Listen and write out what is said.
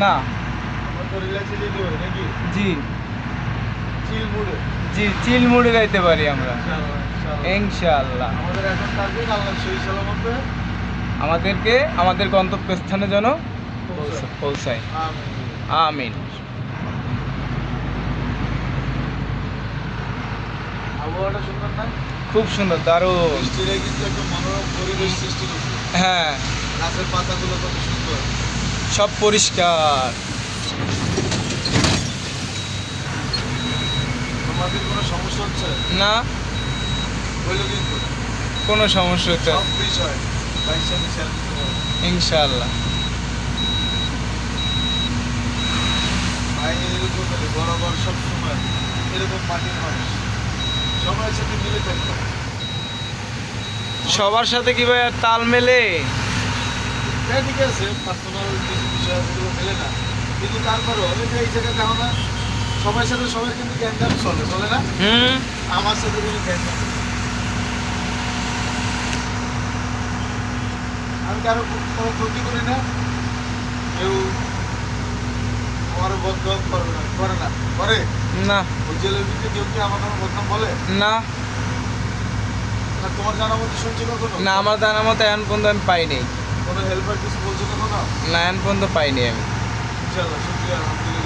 না। আমরা তো রিল্যাক্সে যেতে পারি নাকি? জি চিল মুডে। জি, চিল মুডে যাইতে পারি আমরা ইনশাআল্লাহ। আমাদের এখন টার্গেট আল্লাহ সহি সালামতে আমাদেরকে আমাদের গন্তব্যস্থানে যেন পৌঁছায়। আমিন। আমিন। আবহাওয়াটা সুন্দর না? খুব সুন্দর, দারুণ। বৃষ্টিটা কিন্তু একটা মনোরম পরিবেশ সৃষ্টি করছে। হ্যাঁ, গাছের পাতাগুলো কত সুন্দর। সব পরিষ্কার। তোমাদের কোনো সমস্যা হচ্ছে না, বললো কিন্তু কোনো সমস্যা হচ্ছে না। সব বিষয় ভাইয়ের সাথে শেয়ার করতে পারবো। ইনশাআল্লাহ। ভাই এরকম বরাবর সবসময় এরকম মাটির মানুষ সময়ের সাথে মিলে থাকতো। সবার সাথে কি ভাই আর তাল মেলে? হ্যাঁ ঠিক আছে, পার্সোনাল কিছু বিষয় সেগুলো মেলে না, কিন্তু তারপরেও এই জায়গায় দেখো না, সবার সাথে সবাই কিন্তু গ্যাঞ্জাম চলে না? আমার সাথে কিন্তু গ্যাঞ্জাম। আমি কারো কোনো ক্ষতি করি না, কেউ আমার বদনাম করে না। করে না ওই জেলের ভিতরে কেউ কি আমার কোনো বদনাম বলে না না? তোমার জানার মধ্যে শুনছি কখনো? না, আমার জানার মতো এখন পর্যন্ত আমি পাইনি। কোনো হেল্পার কিছু বলছো কখনো? না, এখন পর্যন্ত পাইনি আমি। ইনশাআল্লাহ, শুক্রিয়া, আলহামদুলিল্লাহ।